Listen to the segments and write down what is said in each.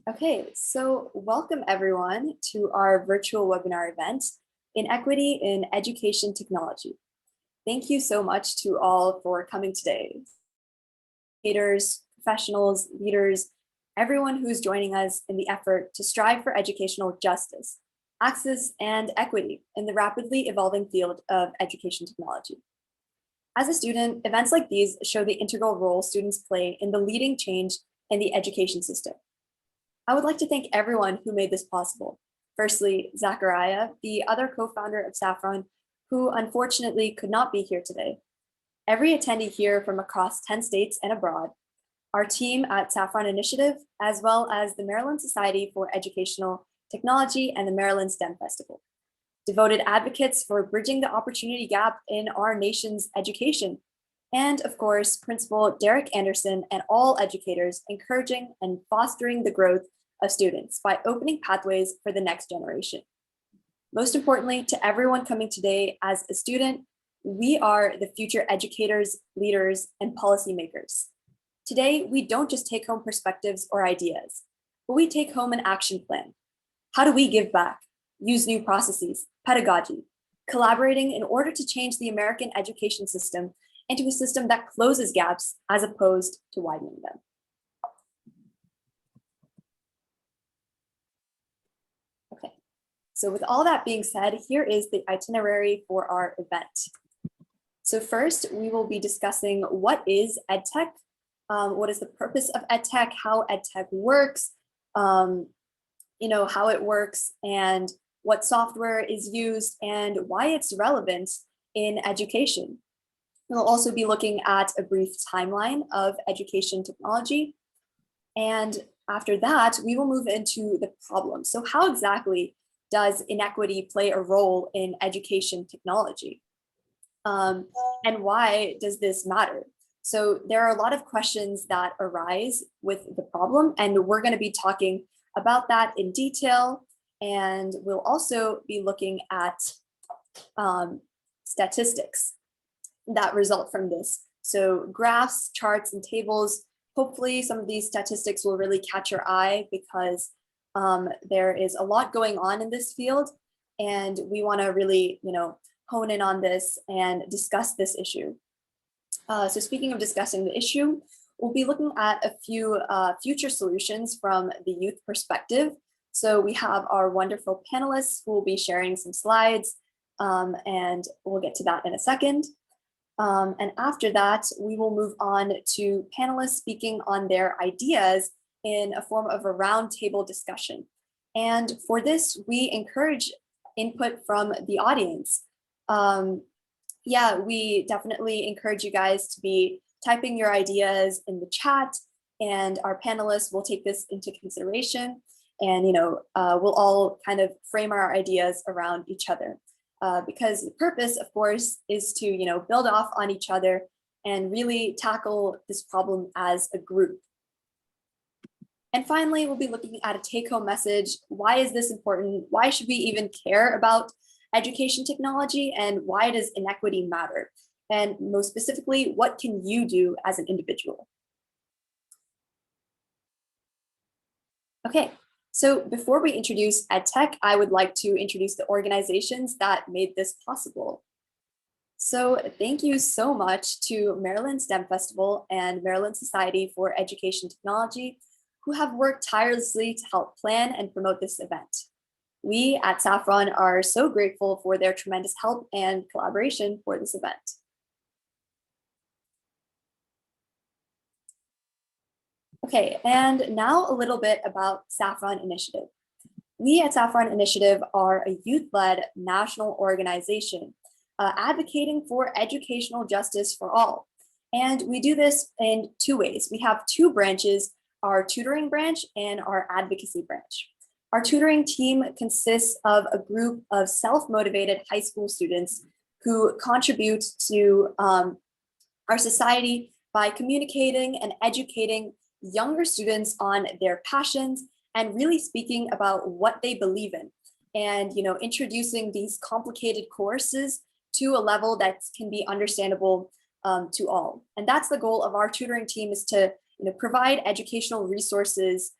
Okay, so welcome everyone to our virtual webinar event, Inequity in Education Technology. Thank you so much to all for coming today. Educators, professionals, leaders, everyone who's joining us in the effort to strive for educational justice, access, and equity in the rapidly evolving field of education technology. As a student, events like these show the integral role students play in the leading change in the education system. I would like to thank everyone who made this possible. Firstly, Zachariah, the other co-founder of Saphron, who unfortunately could not be here today. Every attendee here from across 10 states and abroad, our team at Saphron Initiative, as well as the Maryland Society for Educational Technology and the Maryland STEM Festival. Devoted advocates for bridging the opportunity gap in our nation's education. And of course, Principal Derek Anderson and all educators encouraging and fostering the growth of students by opening pathways for the next generation. Most importantly, to everyone coming today as a student, we are the future educators, leaders, and policymakers. Today, we don't just take home perspectives or ideas, but we take home an action plan. How do we give back, use new processes, pedagogy, collaborating in order to change the American education system into a system that closes gaps as opposed to widening them? Okay, so with all that being said, here is the itinerary for our event. So first, we will be discussing what is EdTech, what is the purpose of EdTech, how EdTech works, how it works, and what software is used, and why it's relevant in education. We'll also be looking at a brief timeline of education technology. And after that, we will move into the problem. So how exactly does inequity play a role in education technology? And why does this matter? So there are a lot of questions that arise with the problem, and we're going to be talking about that in detail. And we'll also be looking at statistics that result from this. So graphs, charts, and tables. Hopefully some of these statistics will really catch your eye because there is a lot going on in this field, and we want to really, hone in on this and discuss this issue. So speaking of discussing the issue, we'll be looking at a few future solutions from the youth perspective. So we have our wonderful panelists who will be sharing some slides, and we'll get to that in a second. And after that, we will move on to panelists speaking on their ideas in a form of a roundtable discussion. And for this, we encourage input from the audience. We definitely encourage you guys to be typing your ideas in the chat, and our panelists will take this into consideration. And we'll all kind of frame our ideas around each other. Because the purpose, of course, is to build off on each other and really tackle this problem as a group. And finally, we'll be looking at a take-home message. Why is this important? Why should we even care about education technology, and why does inequity matter? And most specifically, what can you do as an individual? Okay. So before we introduce EdTech, I would like to introduce the organizations that made this possible. So thank you so much to Maryland STEM Festival and Maryland Society for Education Technology, who have worked tirelessly to help plan and promote this event. We at Saphron are so grateful for their tremendous help and collaboration for this event. Okay, and now a little bit about Saphron Initiative. We at Saphron Initiative are a youth-led national organization advocating for educational justice for all. And we do this in two ways. We have two branches, our tutoring branch and our advocacy branch. Our tutoring team consists of a group of self-motivated high school students who contribute to our society by communicating and educating younger students on their passions and really speaking about what they believe in, and introducing these complicated courses to a level that can be understandable to all. And that's the goal of our tutoring team, is to provide educational resources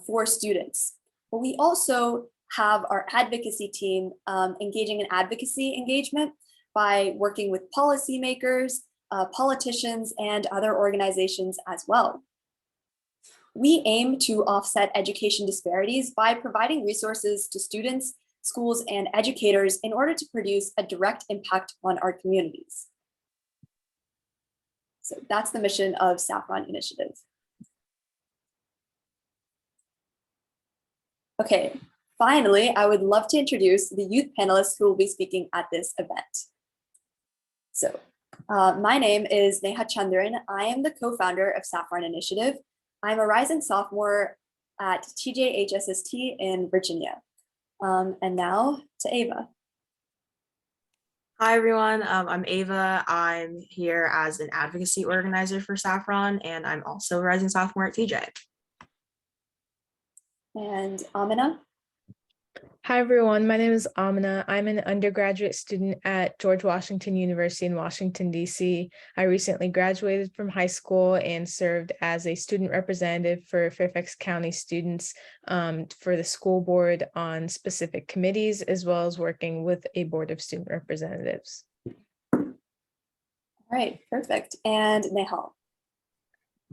for students. But we also have our advocacy team engaging in advocacy engagement by working with policymakers, politicians, and other organizations as well. We aim to offset education disparities by providing resources to students, schools, and educators in order to produce a direct impact on our communities. So that's the mission of Saphron Initiative. Okay, finally, I would love to introduce the youth panelists who will be speaking at this event. So my name is Neha Chandran. I am the co-founder of Saphron Initiative. I'm a rising sophomore at TJHSST in Virginia. And now to Ava. Hi, everyone. I'm Ava. I'm here as an advocacy organizer for Saphron, and I'm also a rising sophomore at TJ. And Amina. Hi, everyone. My name is Amina. I'm an undergraduate student at George Washington University in Washington, D.C. I recently graduated from high school and served as a student representative for Fairfax County students for the school board on specific committees, as well as working with a board of student representatives. All right, perfect. And Nehal.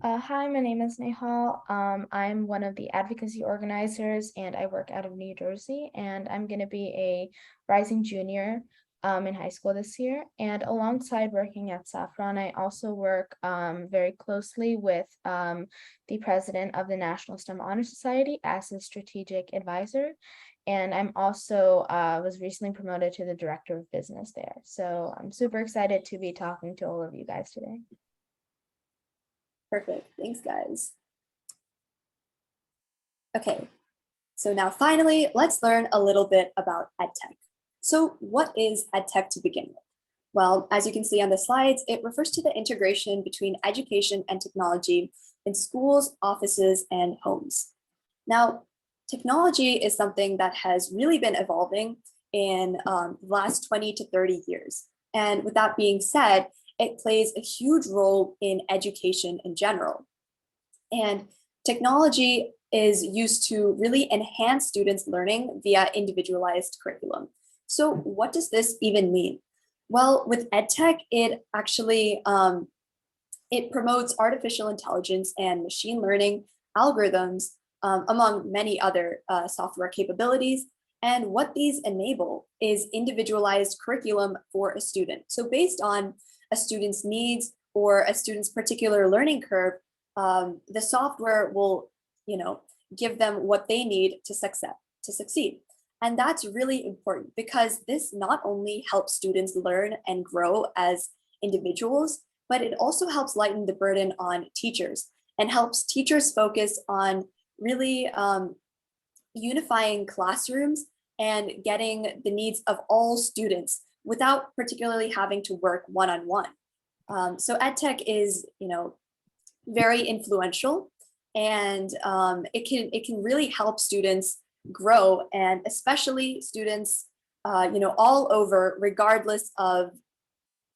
Hi, my name is Nehal. I'm one of the advocacy organizers and I work out of New Jersey, and I'm going to be a rising junior in high school this year. And alongside working at Saphron, I also work very closely with the president of the National STEM Honor Society as a strategic advisor. And I'm also was recently promoted to the director of business there. So I'm super excited to be talking to all of you guys today. Perfect. Thanks, guys. Okay, so now finally, let's learn a little bit about EdTech. So what is EdTech to begin with? Well, as you can see on the slides, it refers to the integration between education and technology in schools, offices, and homes. Now, technology is something that has really been evolving in the last 20 to 30 years. And with that being said, it plays a huge role in education in general. And technology is used to really enhance students' learning via individualized curriculum. So what does this even mean? Well, with EdTech, it actually it promotes artificial intelligence and machine learning algorithms, among many other software capabilities. And what these enable is individualized curriculum for a student. So based on a student's needs or a student's particular learning curve, the software will, give them what they need to succeed. And that's really important because this not only helps students learn and grow as individuals, but it also helps lighten the burden on teachers and helps teachers focus on really unifying classrooms and getting the needs of all students without particularly having to work one-on-one. So EdTech is, very influential, and it can really help students grow, and especially students, all over, regardless of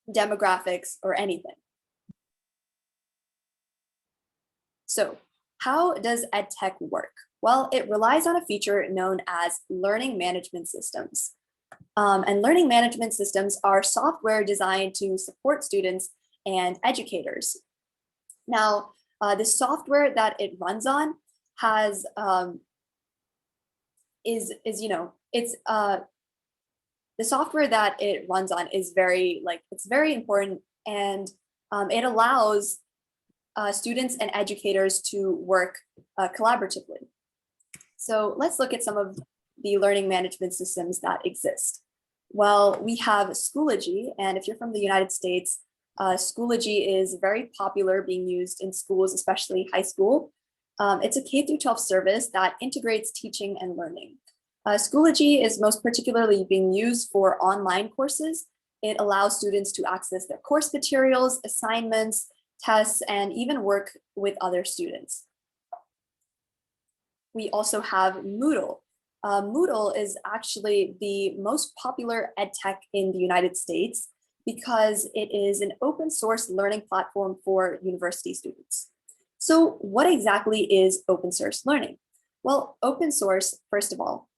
demographics or anything. So how does EdTech work? Well, it relies on a feature known as learning management systems. And learning management systems are software designed to support students and educators. Now, the software that it runs on has the software that it runs on is it's very important, and it allows students and educators to work collaboratively. So let's look at some of the learning management systems that exist. Well, we have Schoology, and if you're from the United States, Schoology is very popular, being used in schools, especially high school. It's a K-12 service that integrates teaching and learning. Schoology is most particularly being used for online courses. It allows students to access their course materials, assignments, tests, and even work with other students. We also have Moodle. Moodle is actually the most popular EdTech in the United States because it is an open source learning platform for university students. So what exactly is open source learning? Well, open source, first of all,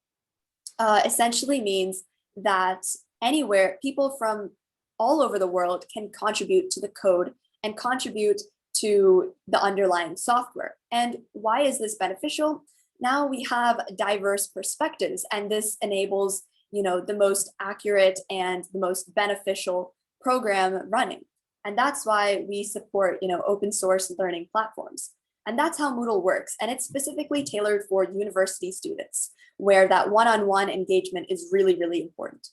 essentially means that anywhere, people from all over the world can contribute to the code and contribute to the underlying software. And why is this beneficial? Now we have diverse perspectives, and this enables, the most accurate and the most beneficial program running. And that's why we support, open source learning platforms. And that's how Moodle works. And it's specifically tailored for university students, where that one-on-one engagement is really, really important.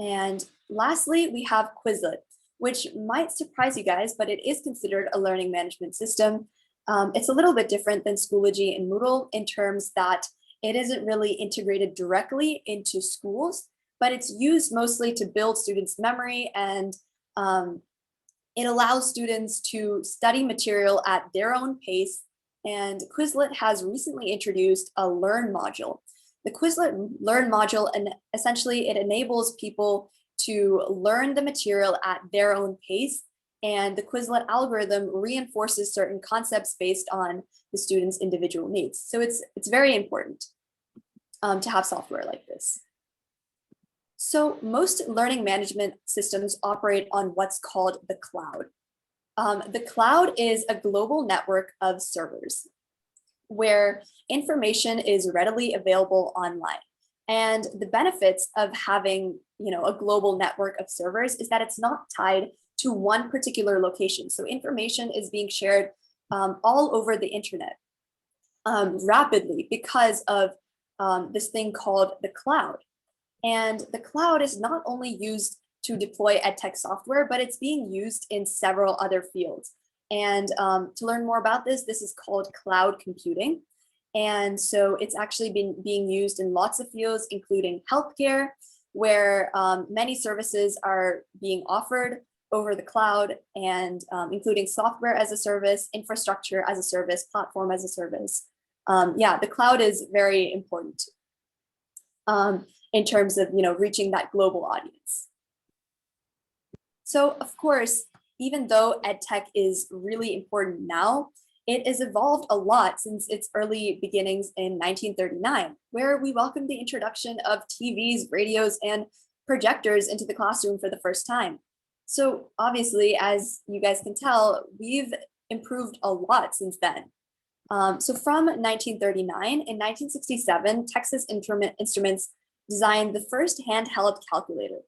And lastly, we have Quizlet, which might surprise you guys, but it is considered a learning management system. It's a little bit different than Schoology and Moodle in terms that it isn't really integrated directly into schools, but it's used mostly to build students' memory, and it allows students to study material at their own pace. And Quizlet has recently introduced a Learn module. The Quizlet Learn module, and essentially it enables people to learn the material at their own pace, and the Quizlet algorithm reinforces certain concepts based on the student's individual needs. So it's very important to have software like this. So most learning management systems operate on what's called the cloud. The cloud is a global network of servers where information is readily available online. And the benefits of having, a global network of servers is that it's not tied to one particular location. So information is being shared all over the internet rapidly because of this thing called the cloud. And the cloud is not only used to deploy EdTech software, but it's being used in several other fields. And to learn more about this is called cloud computing. And so it's actually been being used in lots of fields, including healthcare, where many services are being offered over the cloud, and including software as a service, infrastructure as a service, platform as a service. Yeah, the cloud is very important in terms of reaching that global audience. So of course, even though EdTech is really important now, it has evolved a lot since its early beginnings in 1939, where we welcomed the introduction of TVs, radios, and projectors into the classroom for the first time. So obviously, as you guys can tell, we've improved a lot since then. So from 1939, in 1967, Texas Instruments designed the first handheld calculator.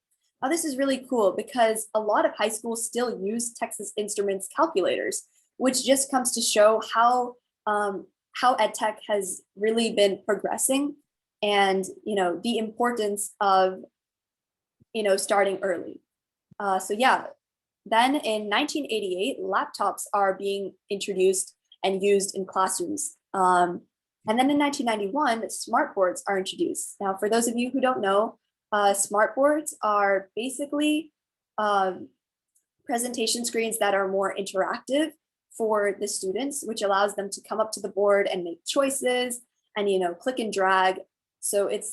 Now this is really cool because a lot of high schools still use Texas Instruments calculators, which just comes to show how EdTech has really been progressing, and the importance of starting early. So yeah, then in 1988, laptops are being introduced and used in classrooms. And then in 1991, smartboards are introduced. Now, for those of you who don't know, smartboards are basically presentation screens that are more interactive for the students, which allows them to come up to the board and make choices and click and drag. So it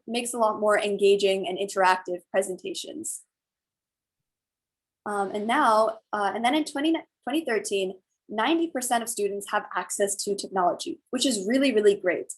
makes a lot more engaging and interactive presentations. And then in 2013, 90% of students have access to technology, which is really, really great.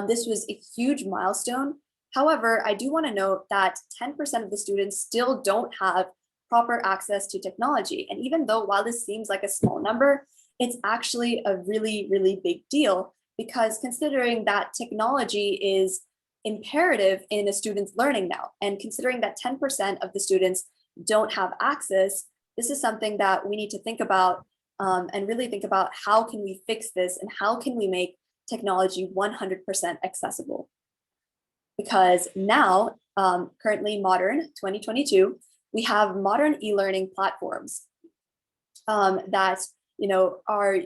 This was a huge milestone. However, I do want to note that 10% of the students still don't have proper access to technology. And even though while this seems like a small number, it's actually a really, really big deal, because considering that technology is imperative in a student's learning now, and considering that 10% of the students don't have access, this is something that we need to think about and really think about how can we fix this and how can we make technology 100% accessible. Because now, currently modern 2022, we have modern e-learning platforms that are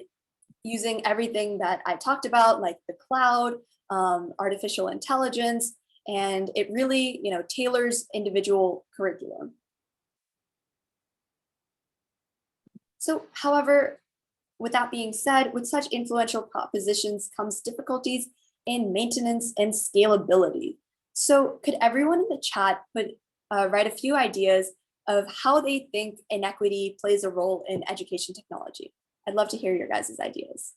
using everything that I talked about, like the cloud, artificial intelligence, and it really tailors individual curriculum. So, however, with that being said, with such influential propositions comes difficulties in maintenance and scalability. So could everyone in the chat write a few ideas of how they think inequity plays a role in education technology? I'd love to hear your guys' ideas.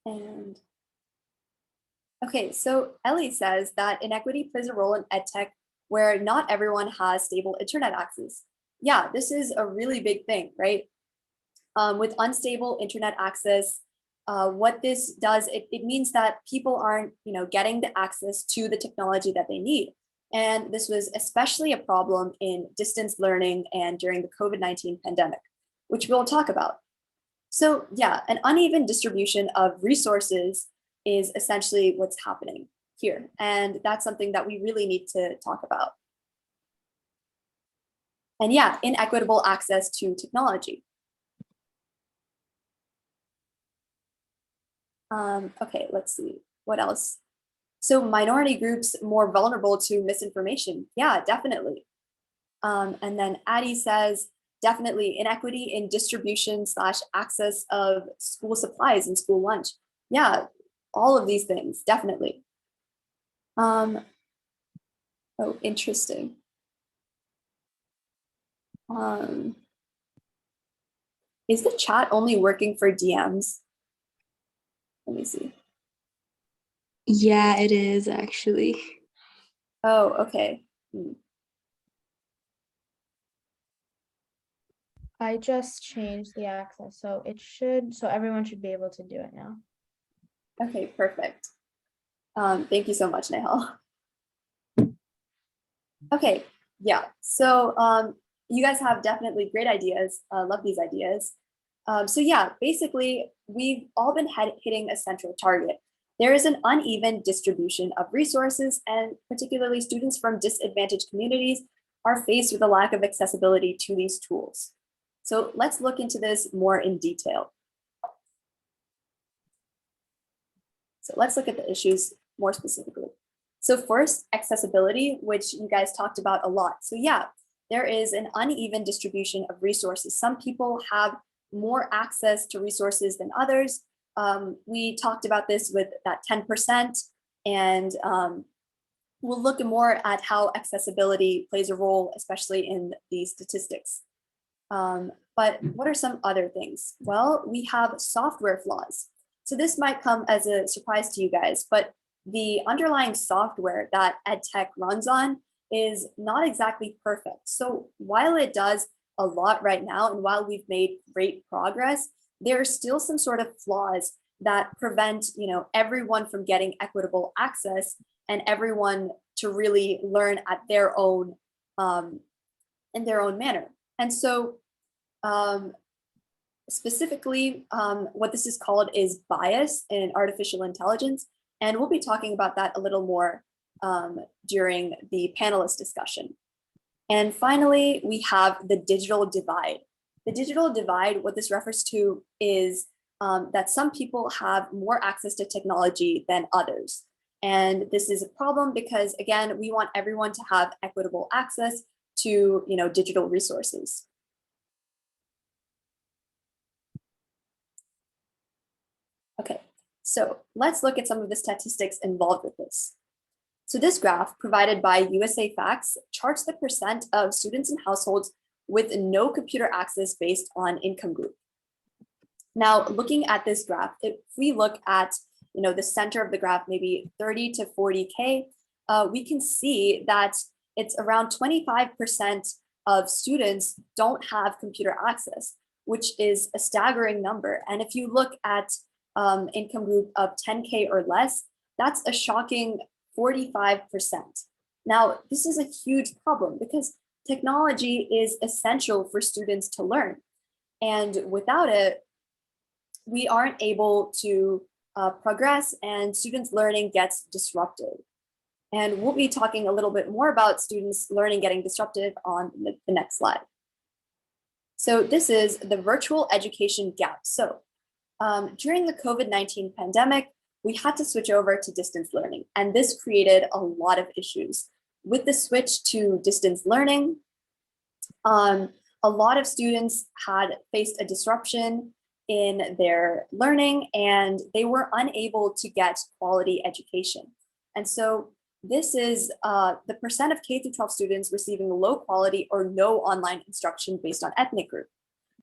And okay, so Ellie says that inequity plays a role in EdTech where not everyone has stable internet access. Yeah, this is a really big thing, right? With unstable internet access, what this does, it means that people aren't, getting the access to the technology that they need. And this was especially a problem in distance learning and during the COVID-19 pandemic, which we'll talk about. So yeah, an uneven distribution of resources is essentially what's happening here. And that's something that we really need to talk about. And yeah, inequitable access to technology. Okay, let's see, what else? So minority groups more vulnerable to misinformation. Yeah, definitely. And then Addie says, definitely inequity in distribution / access of school supplies and school lunch. Yeah, all of these things, definitely. Oh, interesting. Is the chat only working for DMs? Let me see. Yeah, it is actually. Oh, okay. I just changed the access, so everyone should be able to do it now. Okay, perfect. Thank you so much, Nehal. Okay, yeah, so you guys have definitely great ideas. Love these ideas. So yeah, basically, we've all been hitting a central target. There is an uneven distribution of resources, and particularly students from disadvantaged communities are faced with a lack of accessibility to these tools. So let's look into this more in detail. So let's look at the issues more specifically. So first, accessibility, which you guys talked about a lot. So yeah, there is an uneven distribution of resources. Some people have more access to resources than others. We talked about this with that 10%, and we'll look more at how accessibility plays a role, especially in these statistics. But what are some other things? Well, we have software flaws. So this might come as a surprise to you guys, but the underlying software that EdTech runs on is not exactly perfect. So while it does a lot right now, and while we've made great progress, there are still some sort of flaws that prevent, everyone from getting equitable access and everyone to really learn at their own, in their own manner. And so specifically, what this is called is bias in artificial intelligence. And we'll be talking about that a little more during the panelist discussion. And finally, we have the digital divide. The digital divide, what this refers to is that some people have more access to technology than others. And this is a problem because, again, we want everyone to have equitable access to digital resources. Okay, so let's look at some of the statistics involved with this. So this graph provided by USA Facts charts the percent of students in households with no computer access based on income group. Now, looking at this graph, if we look at the center of the graph, maybe 30 to 40K, we can see that it's around 25% of students don't have computer access, which is a staggering number. And if you look at income group of 10K or less, that's a shocking 45%. Now, this is a huge problem because technology is essential for students to learn. And without it, we aren't able to progress and students' learning gets disrupted. And we'll be talking a little bit more about students' learning getting disrupted on the next slide. So this is the virtual education gap. So during the COVID-19 pandemic, we had to switch over to distance learning, and this created a lot of issues. With the switch to distance learning, a lot of students had faced a disruption in their learning and they were unable to get quality education. And so this is the percent of K-12 students receiving low quality or no online instruction based on ethnic group.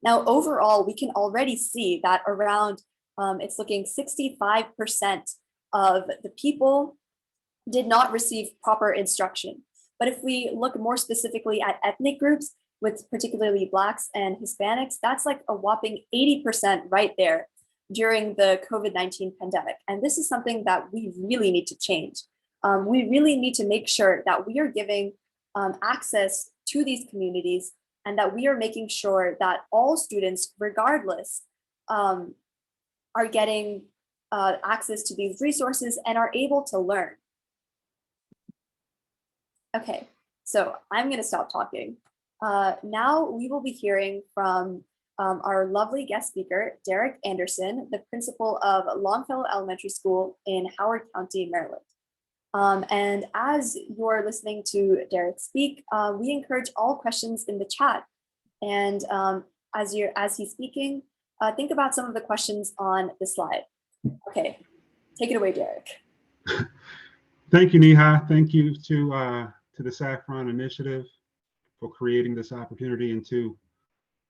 Now, overall, we can already see that around It's looking 65% of the people did not receive proper instruction. But if we look more specifically at ethnic groups, with particularly Blacks and Hispanics, that's like a whopping 80% right there during the COVID-19 pandemic. And this is something that we really need to change. We really need to make sure that we are giving access to these communities and that we are making sure that all students, regardless, are getting access to these resources and are able to learn. Okay, so I'm going to stop talking. Now we will be hearing from our lovely guest speaker, Derek Anderson, the principal of Longfellow Elementary School in Howard County, Maryland. And as you're listening to Derek speak, we encourage all questions in the chat. And as he's speaking, think about some of the questions on the slide. Okay, take it away, Derek. Thank you, Neha. Thank you to the Saphron Initiative for creating this opportunity, and to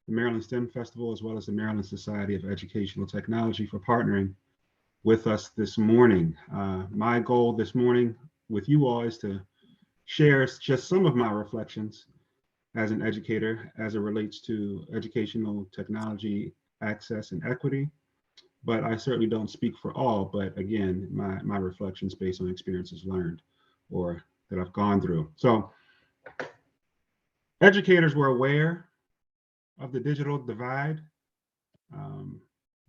the Maryland STEM Festival, as well as the Maryland Society of Educational Technology for partnering with us this morning. My goal this morning with you all is to share just some of my reflections as an educator as it relates to educational technology access and equity. But I certainly don't speak for all, but again, my reflections based on experiences learned or that I've gone through. So educators were aware of the digital divide,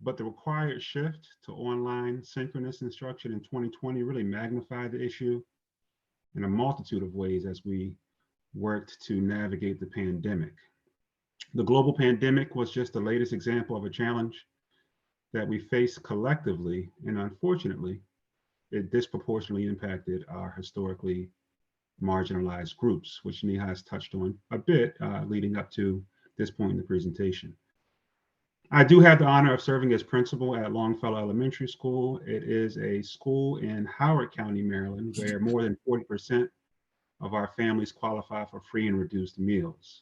but the required shift to online synchronous instruction in 2020 really magnified the issue in a multitude of ways as we worked to navigate the pandemic. The global pandemic was just the latest example of a challenge that we face collectively, and unfortunately, it disproportionately impacted our historically marginalized groups, which Neha has touched on a bit leading up to this point in the presentation. I do have the honor of serving as principal at Longfellow Elementary School. It is a school in Howard County, Maryland, where more than 40% of our families qualify for free and reduced meals.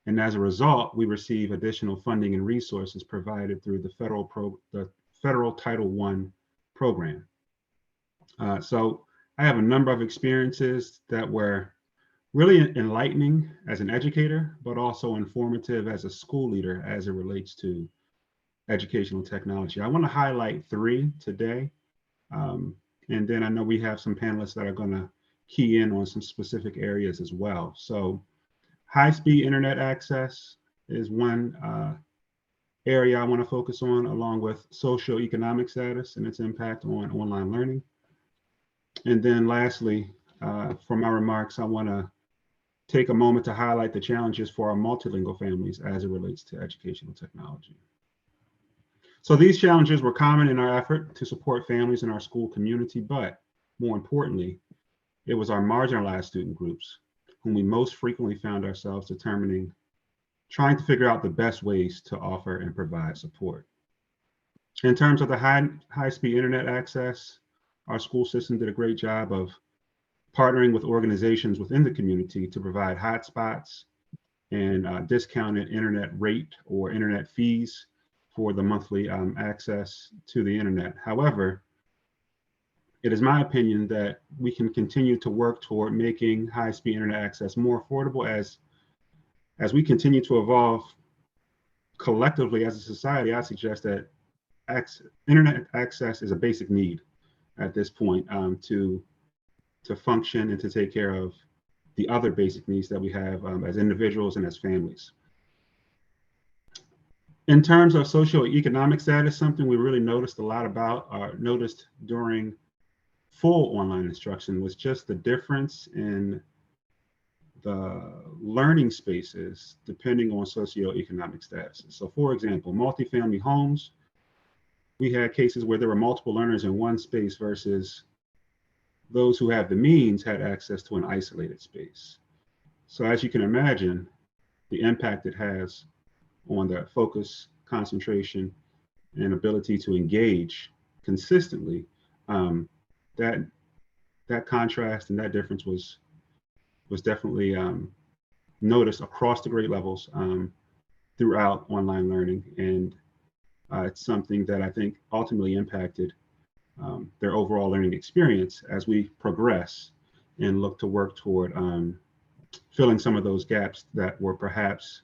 And as a result, we receive additional funding and resources provided through the federal Title I program. So I have a number of experiences that were really enlightening as an educator, but also informative as a school leader as it relates to educational technology. I want to highlight three today. And then I know we have some panelists that are going to key in on some specific areas as well. So high-speed internet access is one area I want to focus on, along with socioeconomic status and its impact on online learning. And then lastly, for my remarks, I want to take a moment to highlight the challenges for our multilingual families as it relates to educational technology. So these challenges were common in our effort to support families in our school community, but more importantly, it was our marginalized student groups whom we most frequently found ourselves trying to figure out the best ways to offer and provide support. In terms of the high-speed internet access, our school system did a great job of partnering with organizations within the community to provide hotspots and discounted internet rate or internet fees for the monthly access to the internet. However, it is my opinion that we can continue to work toward making high-speed internet access more affordable as we continue to evolve collectively as a society. I suggest that internet access is a basic need at this point to function and to take care of the other basic needs that we have as individuals and as families. In terms of socioeconomic status, something we really noticed a lot about, noticed during full online instruction, was just the difference in the learning spaces depending on socioeconomic status. So for example, multifamily homes, we had cases where there were multiple learners in one space versus those who have the means had access to an isolated space. So as you can imagine, the impact it has on the focus, concentration, and ability to engage consistently, that contrast and that difference was definitely noticed across the grade levels throughout online learning. And It's something that I think ultimately impacted their overall learning experience as we progress and look to work toward filling some of those gaps that were perhaps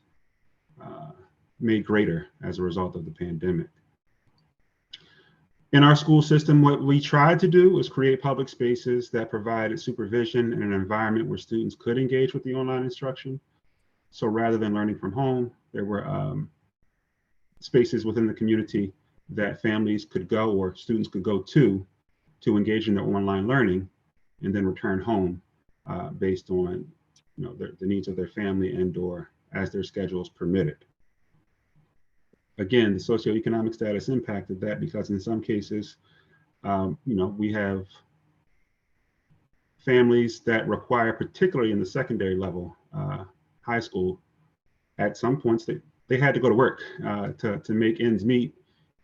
made greater as a result of the pandemic. In our school system, what we tried to do was create public spaces that provided supervision in an environment where students could engage with the online instruction. So rather than learning from home, there were spaces within the community that families could go or students could go to engage in their online learning and then return home based on the needs of their family and or as their schedules permitted. Again, the socioeconomic status impacted that because in some cases, we have families that require, particularly in the secondary level, high school, at some points they had to go to work to make ends meet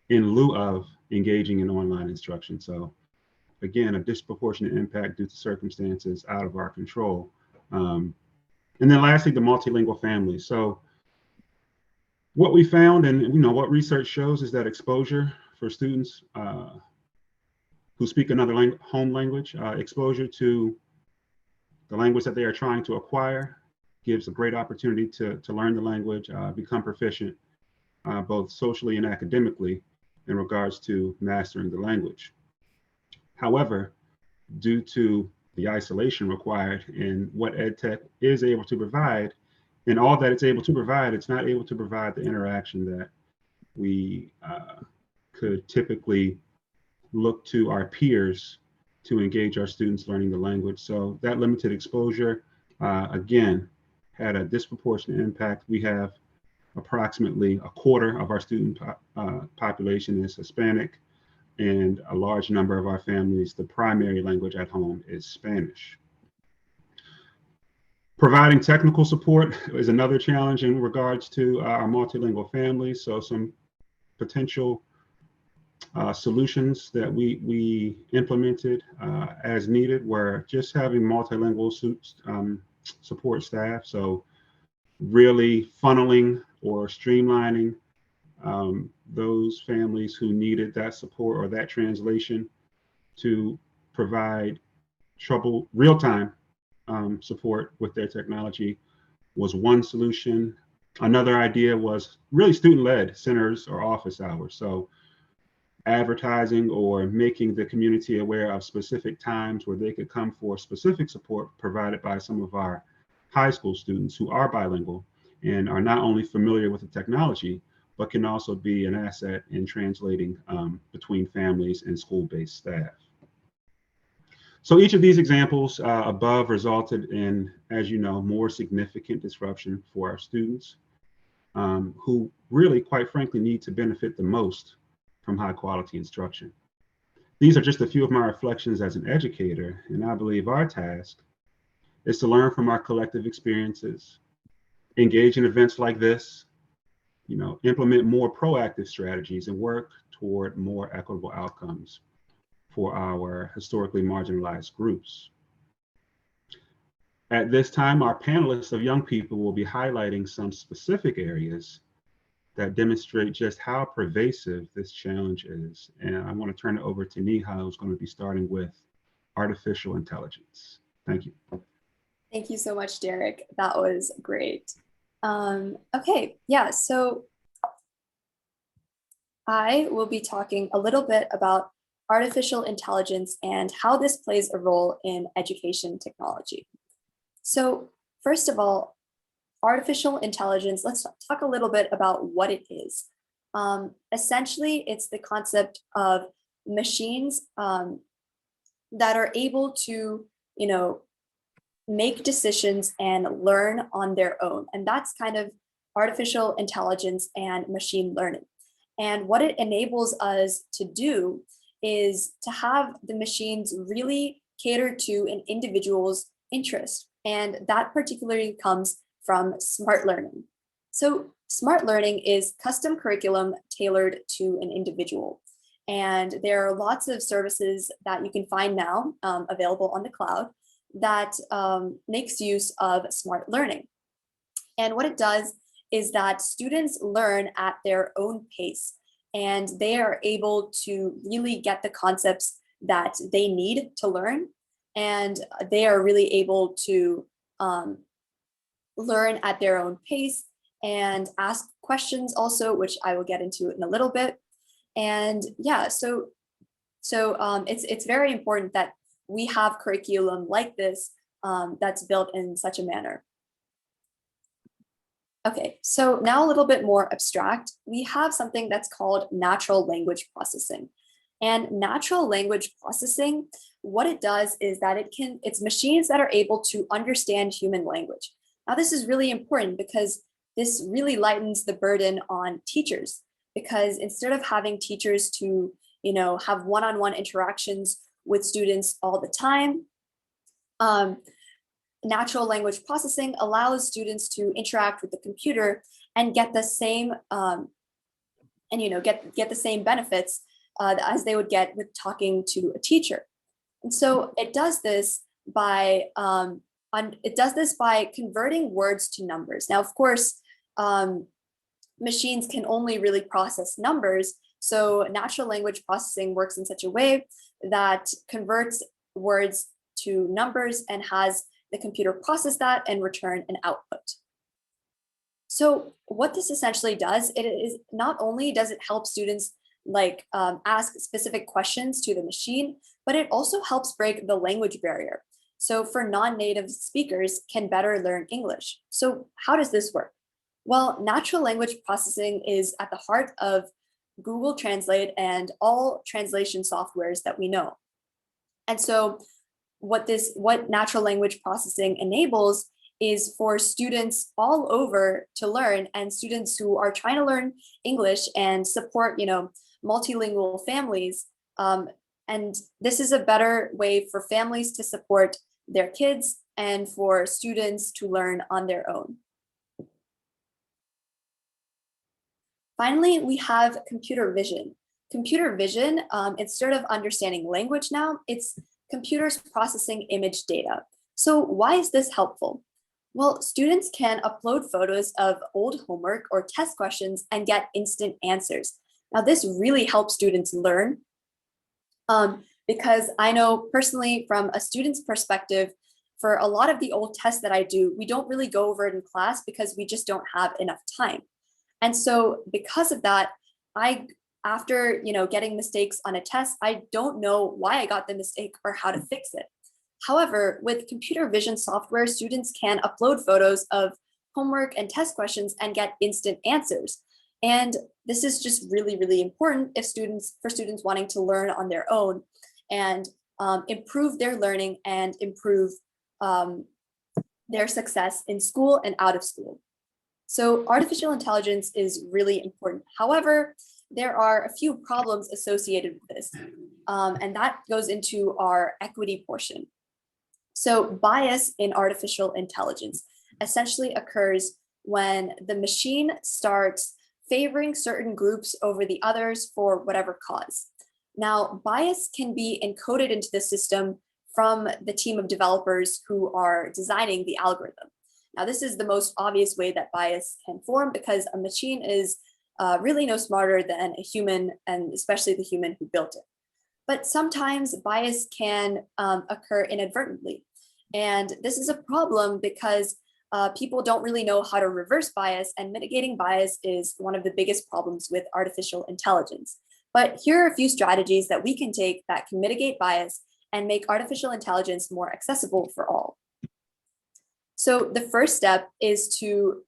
in lieu of engaging in online instruction. So again, a disproportionate impact due to circumstances out of our control. And then lastly, the multilingual families. So what we found and what research shows is that exposure for students who speak another home language, exposure to the language that they are trying to acquire gives a great opportunity to learn the language, become proficient, both socially and academically in regards to mastering the language. However, due to the isolation required in what EdTech is able to provide, and all that it's able to provide, it's not able to provide the interaction that we could typically look to our peers to engage our students learning the language. So that limited exposure, again, had a disproportionate impact. We have approximately a quarter of our student population is Hispanic, and a large number of our families, the primary language at home is Spanish. Providing technical support is another challenge in regards to our multilingual families. So some potential solutions that we implemented as needed were just having multilingual support staff. So really funneling or streamlining those families who needed that support or that translation to provide real-time support with their technology was one solution. Another idea was really student-led centers or office hours. So advertising or making the community aware of specific times where they could come for specific support provided by some of our high school students who are bilingual and are not only familiar with the technology, but can also be an asset in translating between families and school-based staff. So each of these examples above resulted in, as you know, more significant disruption for our students who really, quite frankly, need to benefit the most from high quality instruction. These are just a few of my reflections as an educator, and I believe our task is to learn from our collective experiences, engage in events like this, implement more proactive strategies and work toward more equitable outcomes for our historically marginalized groups. At this time, our panelists of young people will be highlighting some specific areas that demonstrate just how pervasive this challenge is. And I want to turn it over to Neha, who's going to be starting with artificial intelligence. Thank you. Thank you so much, Derek. That was great. Okay, yeah, so I will be talking a little bit about artificial intelligence and how this plays a role in education technology. So first of all, artificial intelligence, let's talk a little bit about what it is. Essentially, it's the concept of machines that are able to, make decisions and learn on their own. And that's kind of artificial intelligence and machine learning. And what it enables us to do is to have the machines really cater to an individual's interest. And that particularly comes from smart learning. So smart learning is custom curriculum tailored to an individual. And there are lots of services that you can find now available on the cloud that makes use of smart learning. And what it does is that students learn at their own pace. and they are able to really get the concepts that they need to learn, and they are really able to learn at their own pace and ask questions also, which I will get into in a little bit. And yeah, so it's very important that we have curriculum like this that's built in such a manner. Okay, so now a little bit more abstract. We have something that's called natural language processing. And natural language processing, what it does is that it's machines that are able to understand human language. Now, this is really important because this really lightens the burden on teachers, because instead of having teachers to, have one-on-one interactions with students all the time, natural language processing allows students to interact with the computer and get the same, get the same benefits as they would get with talking to a teacher. And so it does this by converting words to numbers. Now, of course, machines can only really process numbers. So natural language processing works in such a way that converts words to numbers and has the computer process that and return an output. So what this essentially does, it is not only does it help students ask specific questions to the machine, but it also helps break the language barrier. So for non-native speakers can better learn English. So how does this work? Well, natural language processing is at the heart of Google Translate and all translation softwares that we know. And so what natural language processing enables is for students all over to learn, and students who are trying to learn English and support, multilingual families. And this is a better way for families to support their kids and for students to learn on their own. Finally, we have computer vision. Computer vision, instead of understanding language now, it's computers processing image data. So why is this helpful? Well, students can upload photos of old homework or test questions and get instant answers. Now, this really helps students learn because I know personally from a student's perspective, for a lot of the old tests that I do, we don't really go over it in class because we just don't have enough time. And so because of that, after getting mistakes on a test, I don't know why I got the mistake or how to fix it. However, with computer vision software, students can upload photos of homework and test questions and get instant answers. And this is just really, really important for students wanting to learn on their own and improve their learning and improve their success in school and out of school. So artificial intelligence is really important. However, there are a few problems associated with this, and that goes into our equity portion. So bias in artificial intelligence essentially occurs when the machine starts favoring certain groups over the others for whatever cause. Now, bias can be encoded into the system from the team of developers who are designing the algorithm. Now, this is the most obvious way that bias can form because a machine is really no smarter than a human, and especially the human who built it. But sometimes bias can occur inadvertently. And this is a problem because people don't really know how to reverse bias, and mitigating bias is one of the biggest problems with artificial intelligence. But here are a few strategies that we can take that can mitigate bias and make artificial intelligence more accessible for all. So the first step is to,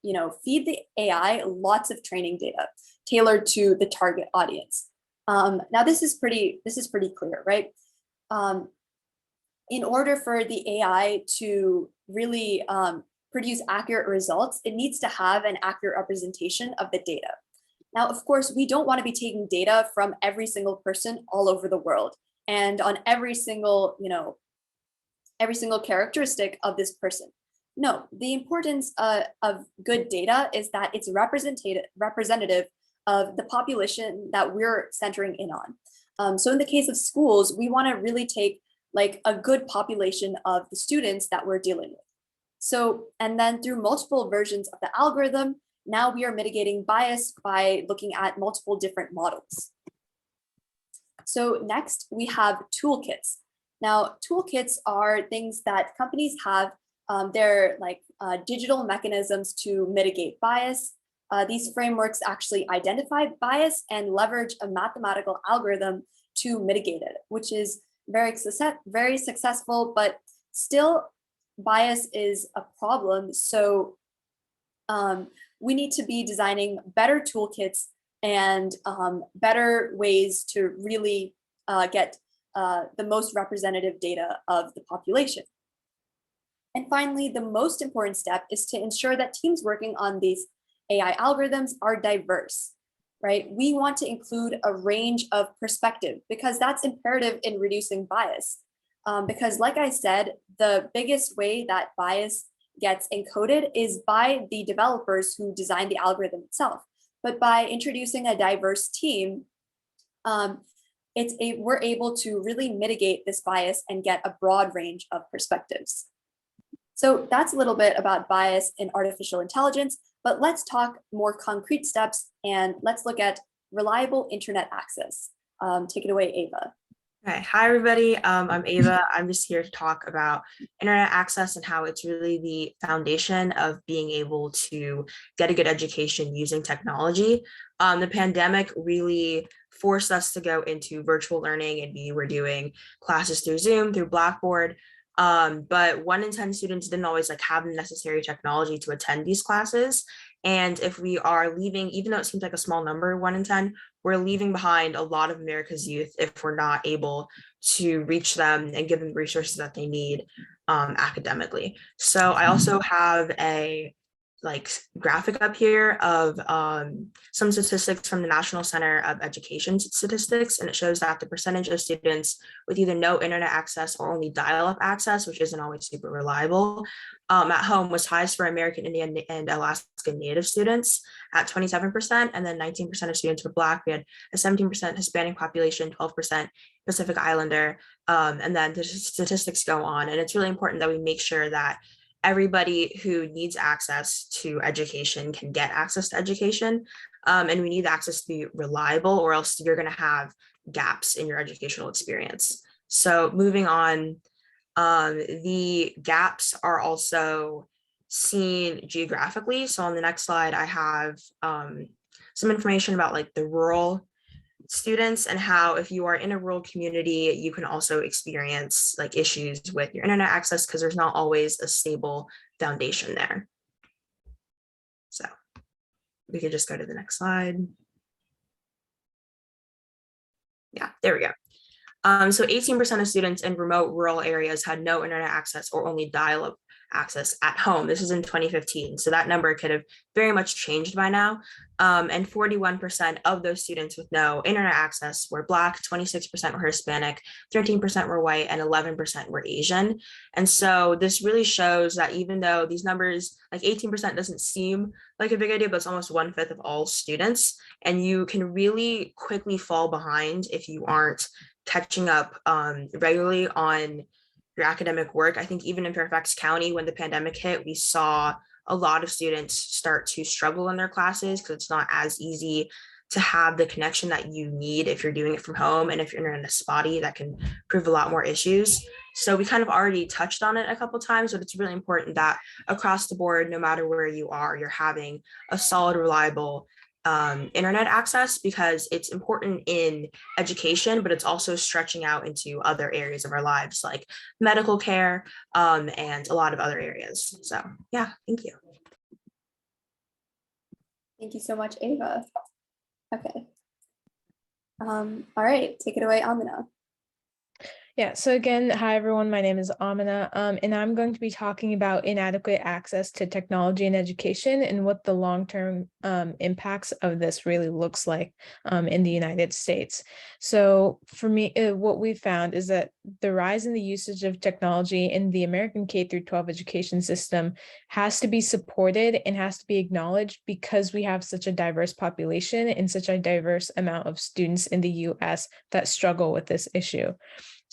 feed the AI lots of training data tailored to the target audience. Now this is pretty clear, right? In order for the AI to really produce accurate results, it needs to have an accurate representation of the data. Now, of course, we don't want to be taking data from every single person all over the world and on every single characteristic of this person. No, the importance of good data is that it's representative of the population that we're centering in on. So in the case of schools, we want to really take a good population of the students that we're dealing with. So, and then through multiple versions of the algorithm, now we are mitigating bias by looking at multiple different models. So next we have toolkits. Now, toolkits are things that companies have. They're like digital mechanisms to mitigate bias. These frameworks actually identify bias and leverage a mathematical algorithm to mitigate it, which is very successful, but still bias is a problem. So we need to be designing better toolkits and better ways to really get the most representative data of the population. And finally, the most important step is to ensure that teams working on these AI algorithms are diverse, right? We want to include a range of perspective because that's imperative in reducing bias. Because like I said, the biggest way that bias gets encoded is by the developers who designed the algorithm itself. But by introducing a diverse team, we're able to really mitigate this bias and get a broad range of perspectives. So that's a little bit about bias in artificial intelligence, but let's talk more concrete steps and let's look at reliable internet access. Take it away, Ava. Okay. Hi, everybody. I'm Ava. I'm just here to talk about internet access and how it's really the foundation of being able to get a good education using technology. The pandemic really forced us to go into virtual learning, and we were doing classes through Zoom, through Blackboard. But 1 in 10 students didn't always have the necessary technology to attend these classes. And if we are leaving, even though it seems like a small number, 1 in 10, we're leaving behind a lot of America's youth if we're not able to reach them and give them the resources that they need academically. So I also have a graphic up here of some statistics from the National Center of Education Statistics, and it shows that the percentage of students with either no internet access or only dial-up access, which isn't always super reliable, at home was highest for American Indian and Alaska Native students at 27%, and then 19% of students were Black. We had a 17% Hispanic population, 12% Pacific Islander, and then the statistics go on. And it's really important that we make sure that everybody who needs access to education can get access to education. And we need access to be reliable, or else you're going to have gaps in your educational experience. So moving on, the gaps are also seen geographically. So on the next slide, I have some information about the rural students and how if you are in a rural community, you can also experience issues with your internet access because there's not always a stable foundation there. So we could just go to the next slide. Yeah, there we go. So 18% of students in remote rural areas had no internet access or only dial-up access at home. This is in 2015. So that number could have very much changed by now. And 41% of those students with no internet access were Black, 26% were Hispanic, 13% were white, and 11% were Asian. And so this really shows that even though these numbers, 18% doesn't seem like a big idea, but it's almost 1/5 of all students. And you can really quickly fall behind if you aren't catching up regularly on your academic work. I think even in Fairfax County, when the pandemic hit, we saw a lot of students start to struggle in their classes because it's not as easy to have the connection that you need if you're doing it from home. And if you're in a spotty, that can prove a lot more issues. So we kind of already touched on it a couple of times, but it's really important that across the board, no matter where you are, you're having a solid, reliable internet access, because it's important in education, but it's also stretching out into other areas of our lives like medical care and a lot of other areas. So yeah, thank you. Thank you so much, Ava. Okay. All right, take it away, Amina. Yeah, so again, hi everyone, my name is Amina, and I'm going to be talking about inadequate access to technology and education and what the long-term impacts of this really looks like in the United States. So for me, what we found is that the rise in the usage of technology in the American K-12 education system has to be supported and has to be acknowledged because we have such a diverse population and such a diverse amount of students in the US that struggle with this issue.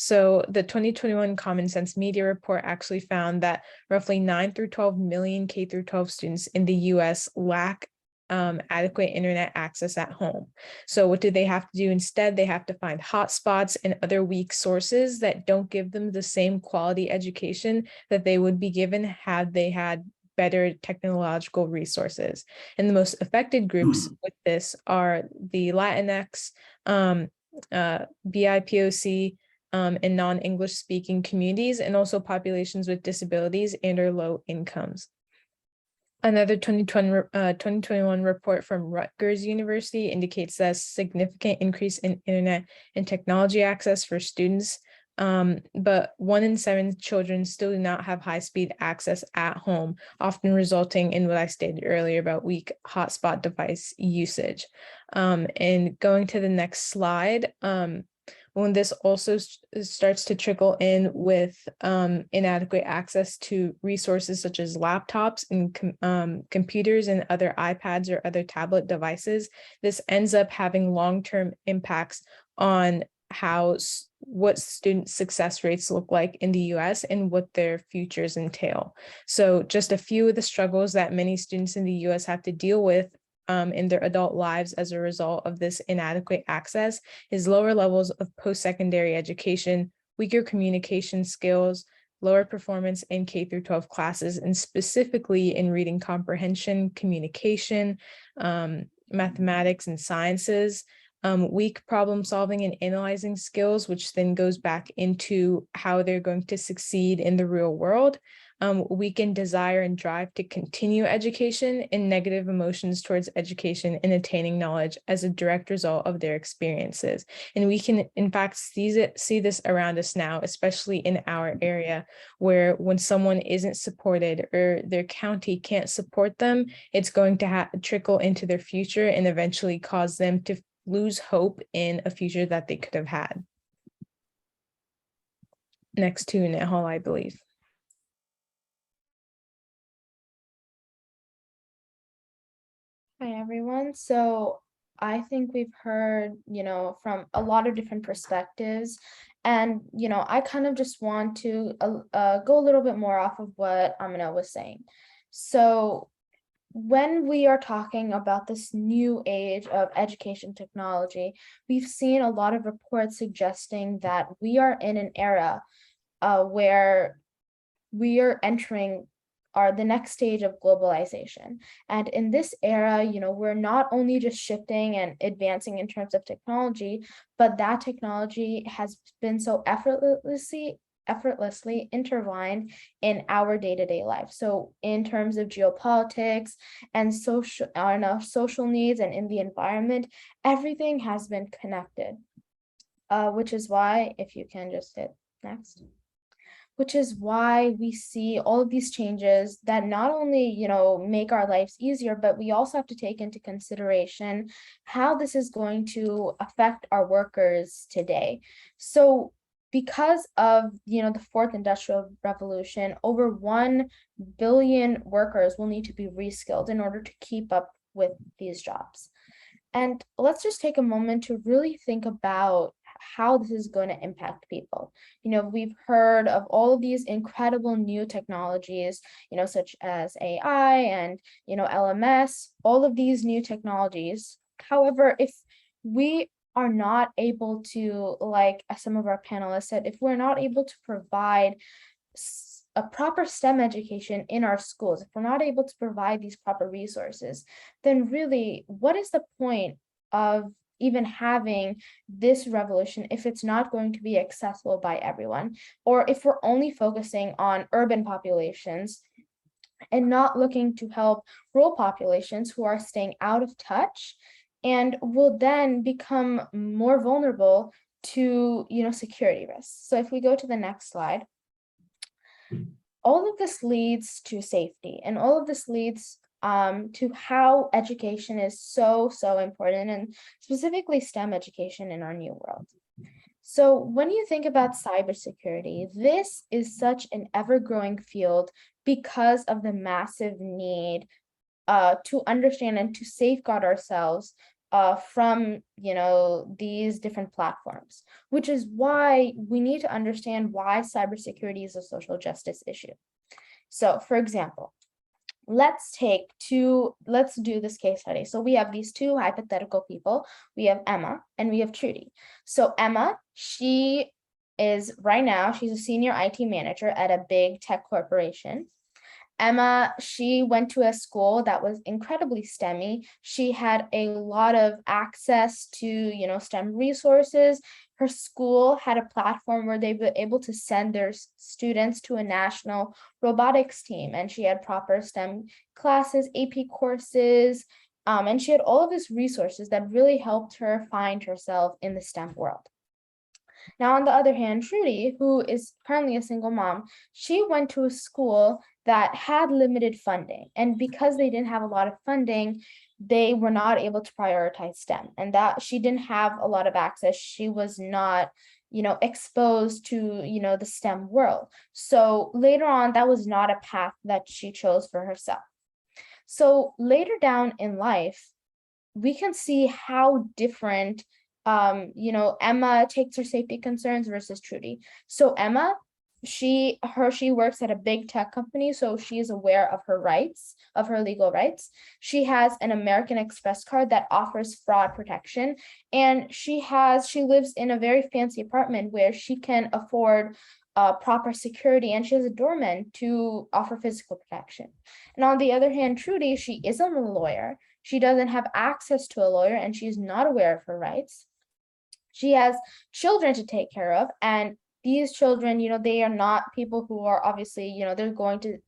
So the 2021 Common Sense Media Report actually found that roughly 9 through 12 million K through 12 students in the US lack adequate internet access at home. So what do they have to do instead? They have to find hotspots and other weak sources that don't give them the same quality education that they would be given had they had better technological resources. And the most affected groups with this are the Latinx, BIPOC, and non-English speaking communities, and also populations with disabilities and or low incomes. Another 2021 report from Rutgers University indicates that a significant increase in internet and technology access for students, but 1 in 7 children still do not have high-speed access at home, often resulting in what I stated earlier about weak hotspot device usage. And going to the next slide, when this also starts to trickle in with inadequate access to resources such as laptops and computers and other iPads or other tablet devices, this ends up having long-term impacts on what student success rates look like in the US and what their futures entail. So just a few of the struggles that many students in the US have to deal with in their adult lives as a result of this inadequate access is lower levels of post-secondary education, weaker communication skills, lower performance in K through 12 classes, and specifically in reading comprehension, communication, mathematics, and sciences, weak problem solving and analyzing skills, which then goes back into how they're going to succeed in the real world, weakened desire and drive to continue education, and negative emotions towards education and attaining knowledge as a direct result of their experiences. And we can, in fact, see this around us now, especially in our area, where when someone isn't supported or their county can't support them, it's going to trickle into their future and eventually cause them to lose hope in a future that they could have had. Next to Nehal, I believe. Hi, everyone. So I think we've heard, from a lot of different perspectives. And, I kind of just want to go a little bit more off of what Amina was saying. So when we are talking about this new age of education technology, we've seen a lot of reports suggesting that we are in an era where we are entering the next stage of globalization. And in this era, we're not only just shifting and advancing in terms of technology, but that technology has been so effortlessly intertwined in our day-to-day life. So in terms of geopolitics and social needs and in the environment, everything has been connected, which is why, if you can just hit next, which is why we see all of these changes that not only, make our lives easier, but we also have to take into consideration how this is going to affect our workers today. So because of, the fourth industrial revolution, over 1 billion workers will need to be reskilled in order to keep up with these jobs. And let's just take a moment to really think about how this is going to impact people. We've heard of all of these incredible new technologies, such as AI and, LMS, all of these new technologies. However, if we are not able to, like some of our panelists said, if we're not able to provide a proper STEM education in our schools, if we're not able to provide these proper resources, then really, what is the point of even having this revolution if it's not going to be accessible by everyone, or if we're only focusing on urban populations and not looking to help rural populations who are staying out of touch and will then become more vulnerable to, security risks. So if we go to the next slide, all of this leads to safety, and all of this leads to how education is so important, and specifically STEM education in our new world. So when you think about cybersecurity, this is such an ever-growing field because of the massive need to understand and to safeguard ourselves from these different platforms, which is why we need to understand why cybersecurity is a social justice issue. So for example, let's do this case study. So we have these two hypothetical people. We have Emma and we have Trudy. So Emma, she is right now, she's a senior IT manager at a big tech corporation. Emma, she went to a school that was incredibly STEMmy. She had a lot of access to, STEM resources. Her school had a platform where they were able to send their students to a national robotics team, and she had proper STEM classes, AP courses, and she had all of these resources that really helped her find herself in the STEM world. Now, on the other hand, Trudy, who is currently a single mom, she went to a school that had limited funding. And because they didn't have a lot of funding, they were not able to prioritize STEM, and that she didn't have a lot of access. She was not, exposed to, the STEM world. So later on, that was not a path that she chose for herself. So later down in life, we can see how different Emma takes her safety concerns versus Trudy. So Emma, she works at a big tech company, so she is aware of her rights, of her legal rights. She has an American Express card that offers fraud protection, and she lives in a very fancy apartment where she can afford proper security, and she has a doorman to offer physical protection. And on the other hand, Trudy, she isn't a lawyer. She doesn't have access to a lawyer, and she's not aware of her rights. She has children to take care of, and these children, they are not people who are obviously, they're going to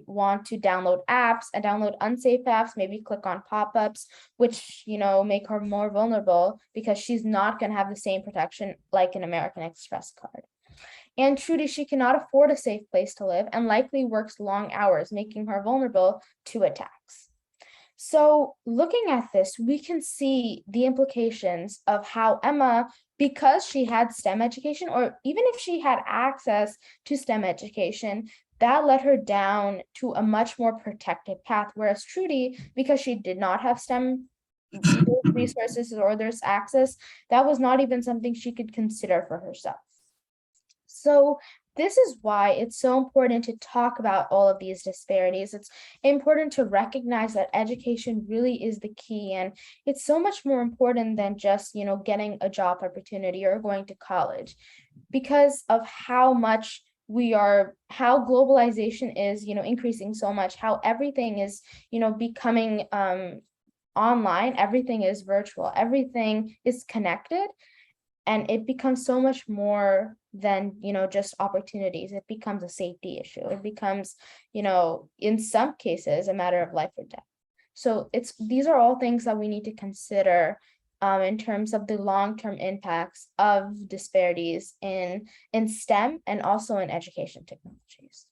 want to download apps and download unsafe apps, maybe click on pop-ups, which, make her more vulnerable because she's not going to have the same protection like an American Express card. And Trudy, she cannot afford a safe place to live and likely works long hours, making her vulnerable to attacks. So looking at this, we can see the implications of how Emma, because she had STEM education, or even if she had access to STEM education, that led her down to a much more protected path. Whereas Trudy, because she did not have STEM resources or there's access, that was not even something she could consider for herself. So this is why it's so important to talk about all of these disparities. It's important to recognize that education really is the key, and it's so much more important than just, getting a job opportunity or going to college, because of how globalization is, increasing so much, how everything is, becoming online, everything is virtual, everything is connected. And it becomes so much more than, just opportunities. It becomes a safety issue. It becomes, in some cases, a matter of life or death. So these are all things that we need to consider in terms of the long-term impacts of disparities in STEM and also in education technologies.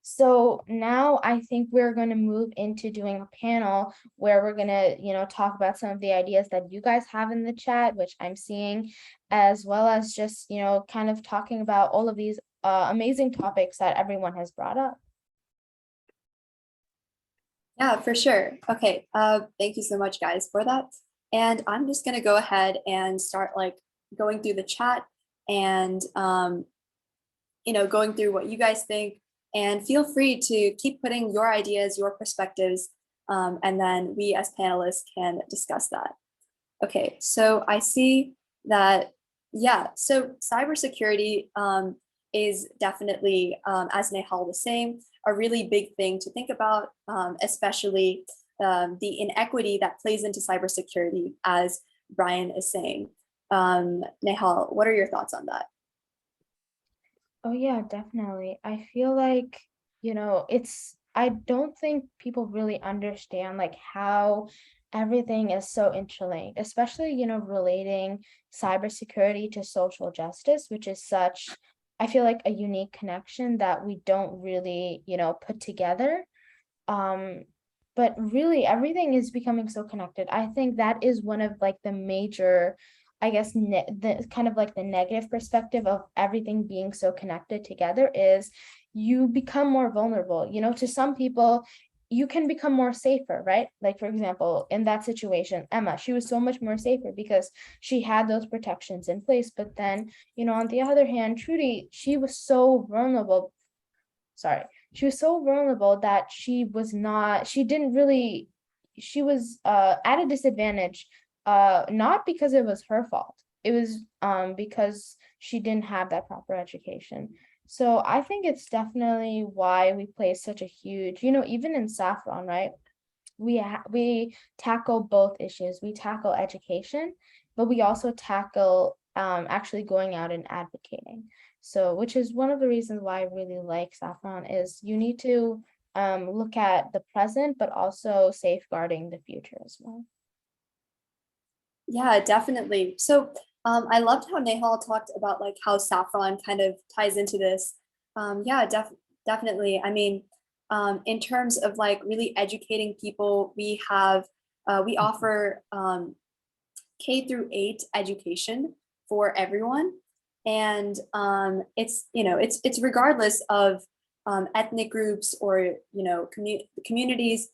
So now I think we're going to move into doing a panel where we're going to, talk about some of the ideas that you guys have in the chat, which I'm seeing, as well as just, kind of talking about all of these amazing topics that everyone has brought up. Yeah, for sure. Okay, thank you so much, guys, for that. And I'm just going to go ahead and start going through the chat and, going through what you guys think. And feel free to keep putting your ideas, your perspectives, and then we as panelists can discuss that. Okay, so I see that, so cybersecurity is definitely, as Nehal was saying, a really big thing to think about, especially the inequity that plays into cybersecurity, as Brian is saying. Nehal, what are your thoughts on that? Oh yeah, definitely. I feel like, I don't think people really understand how everything is so interlinked, especially, relating cybersecurity to social justice, which is such, I feel like, a unique connection that we don't really, put together. But really everything is becoming so connected. I think that is one of the major, I guess, the kind of the negative perspective of everything being so connected together is you become more vulnerable. To some people, you can become more safer, right? For example, in that situation, Emma, she was so much more safer because she had those protections in place. But then, on the other hand, Trudy, she was so vulnerable. she was so vulnerable that she was at a disadvantage, not because it was her fault. It was because she didn't have that proper education. So I think it's definitely why we place such a huge, even in Saffron, right? We tackle both issues. We tackle education, but we also tackle actually going out and advocating. So, which is one of the reasons why I really like Saffron, is you need to look at the present, but also safeguarding the future as well. Yeah, definitely. So I loved how Nehal talked about like how Saffron kind of ties into this. Yeah, definitely. I mean, in terms of like really educating people, we offer K-8 education for everyone, and it's regardless of ethnic groups or communities.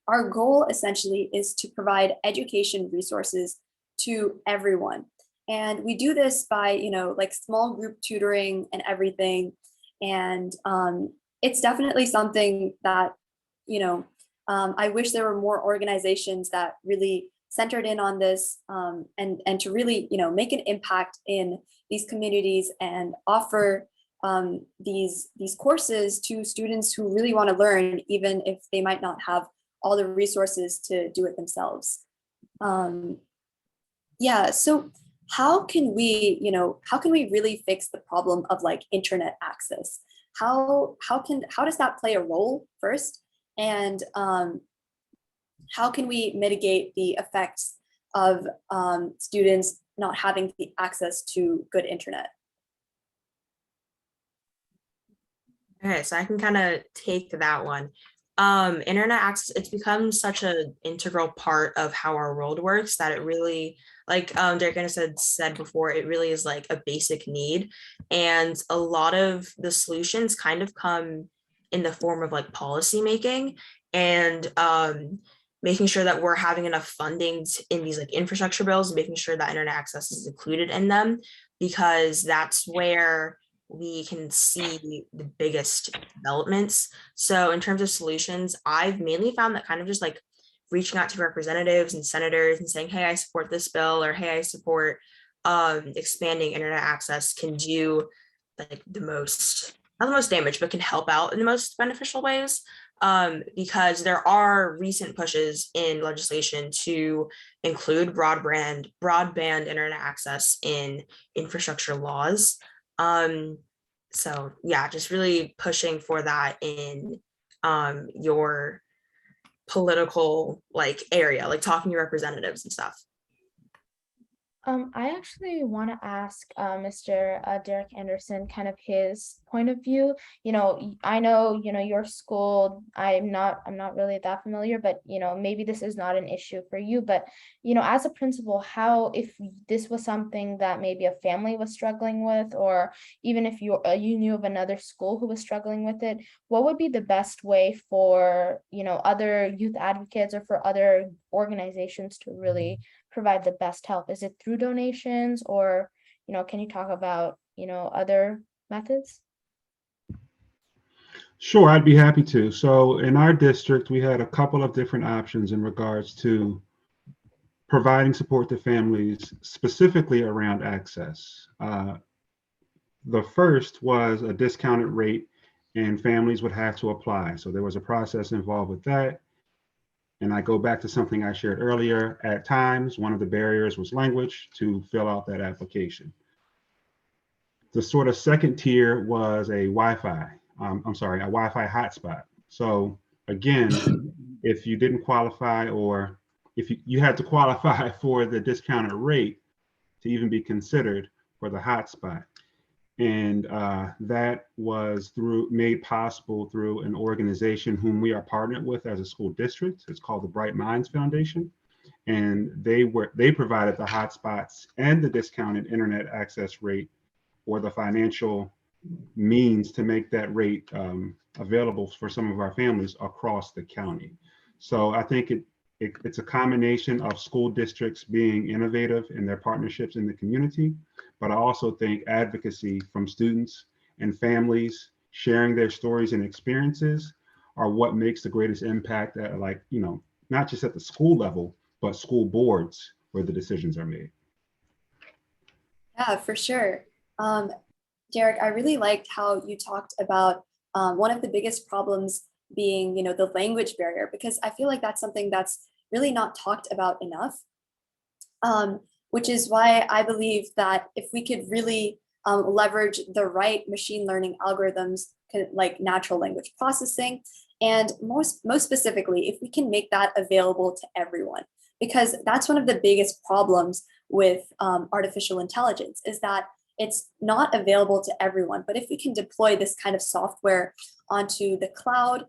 Our goal essentially is to provide education resources to everyone. And we do this by, like small group tutoring and everything. And it's definitely something that, I wish there were more organizations that really centered in on this, and to really, make an impact in these communities and offer these courses to students who really want to learn, even if they might not have all the resources to do it themselves. Yeah, so how can we really fix the problem of like internet access? How does that play a role first? And how can we mitigate the effects of students not having the access to good internet? Okay, so I can kind of take that one. Internet access, it's become such an integral part of how our world works that it really, like Derek said before, it really is like a basic need. And a lot of the solutions kind of come in the form of like policy making and making sure that we're having enough funding in these like infrastructure bills, and making sure that internet access is included in them, because that's where we can see the biggest developments. So in terms of solutions, I've mainly found that kind of just like reaching out to representatives and senators and saying, hey, I support this bill, or hey, I support expanding internet access, can do like the most, not the most damage, but can help out in the most beneficial ways. Because there are recent pushes in legislation to include broadband internet access in infrastructure laws. So yeah, just really pushing for that in your political like area, like talking to representatives and stuff. I actually want to ask Mr. Derek Anderson kind of his point of view. I know, your school, I'm not really that familiar, but, maybe this is not an issue for you, but, as a principal, if this was something that maybe a family was struggling with, or even if you knew of another school who was struggling with it, what would be the best way for, other youth advocates or for other organizations to really provide the best help? Is it through donations, or can you talk about other methods? Sure, I'd be happy to. So in our district, we had a couple of different options in regards to providing support to families, specifically around access. The first was a discounted rate, and families would have to apply. So there was a process involved with that. And I go back to something I shared earlier. At times, one of the barriers was language to fill out that application. The sort of second tier was a Wi-Fi hotspot. So again, if you didn't qualify, or if you had to qualify for the discounted rate to even be considered for the hotspot. And that was made possible through an organization whom we are partnered with as a school district. It's called the Bright Minds Foundation. And they provided the hotspots and the discounted internet access rate, or the financial means to make that rate available for some of our families across the county. So I think it's a combination of school districts being innovative in their partnerships in the community, but I also think advocacy from students and families sharing their stories and experiences are what makes the greatest impact at, like, you know, not just at the school level, but school boards where the decisions are made. Yeah, for sure. Derek, I really liked how you talked about one of the biggest problems being, you know, the language barrier, because I feel like that's something that's really not talked about enough. Which is why I believe that if we could really leverage the right machine learning algorithms, like natural language processing, and most specifically, if we can make that available to everyone, because that's one of the biggest problems with artificial intelligence, is that it's not available to everyone. But if we can deploy this kind of software onto the cloud,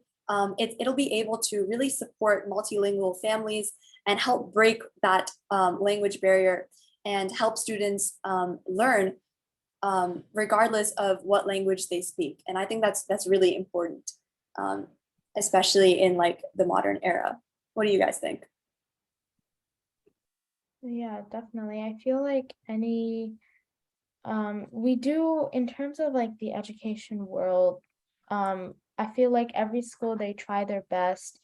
it'll be able to really support multilingual families and help break that language barrier and help students learn regardless of what language they speak. And I think that's really important, especially in like the modern era. What do you guys think? Yeah, definitely. I feel like we do, in terms of like the education world, I feel like every school, they try their best,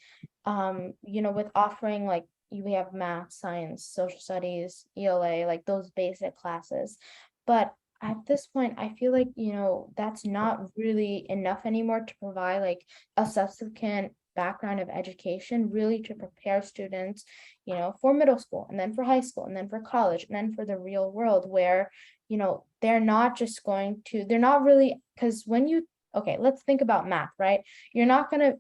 you know, with offering, like, we have math, science, social studies, ELA, like those basic classes. But at this point, I feel like, you know, that's not really enough anymore to provide like a subsequent background of education, really to prepare students, you know, for middle school, and then for high school, and then for college, and then for the real world, where, you know, they're not really, because when you, okay, let's think about math, right? You're not going to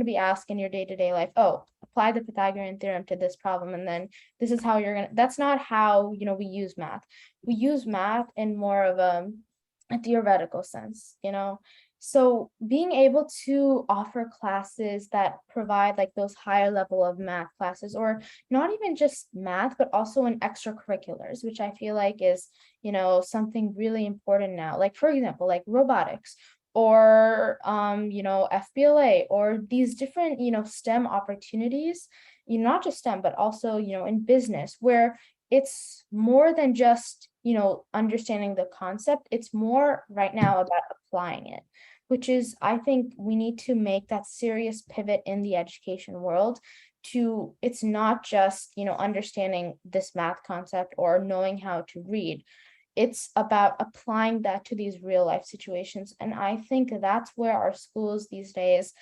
be asked in your day-to-day life, oh, apply the Pythagorean theorem to this problem, and then this is how that's not how, you know, we use math. We use math in more of a theoretical sense, you know? So being able to offer classes that provide like those higher level of math classes, or not even just math, but also in extracurriculars, which I feel like is, you know, something really important now. Like, for example, like robotics, or you know, FBLA, or these different, you know, STEM opportunities, you know, not just STEM, but also, you know, in business, where it's more than just, you know, understanding the concept. It's more right now about applying it, which is, I think we need to make that serious pivot in the education world to, it's not just, you know, understanding this math concept or knowing how to read. It's about applying that to these real life situations. And I think that's where our schools these days,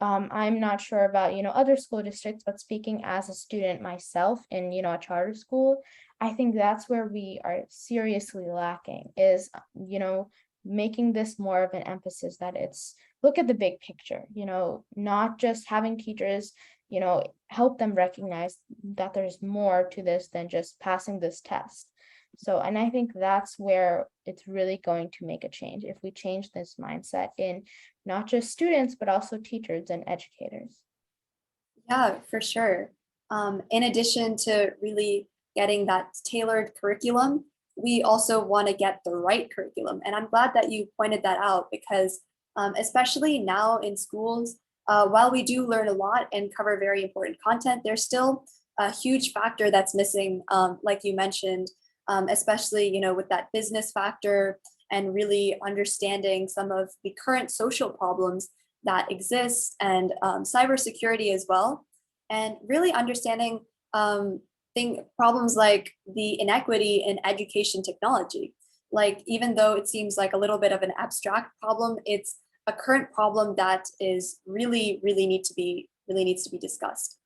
I'm not sure about, you know, other school districts, but speaking as a student myself in, you know, a charter school, I think that's where we are seriously lacking, is, you know, making this more of an emphasis, that it's, look at the big picture, you know, not just having teachers, you know, help them recognize that there's more to this than just passing this test. So, and I think that's where it's really going to make a change, if we change this mindset in not just students, but also teachers and educators. Yeah, for sure. In addition to really getting that tailored curriculum, we also want to get the right curriculum. And I'm glad that you pointed that out, because especially now in schools, while we do learn a lot and cover very important content, there's still a huge factor that's missing, like you mentioned, especially, you know, with that business factor, and really understanding some of the current social problems that exist, and cybersecurity as well, and really understanding problems like the inequity in education technology. Like, even though it seems like a little bit of an abstract problem, it's a current problem that is really needs to be discussed.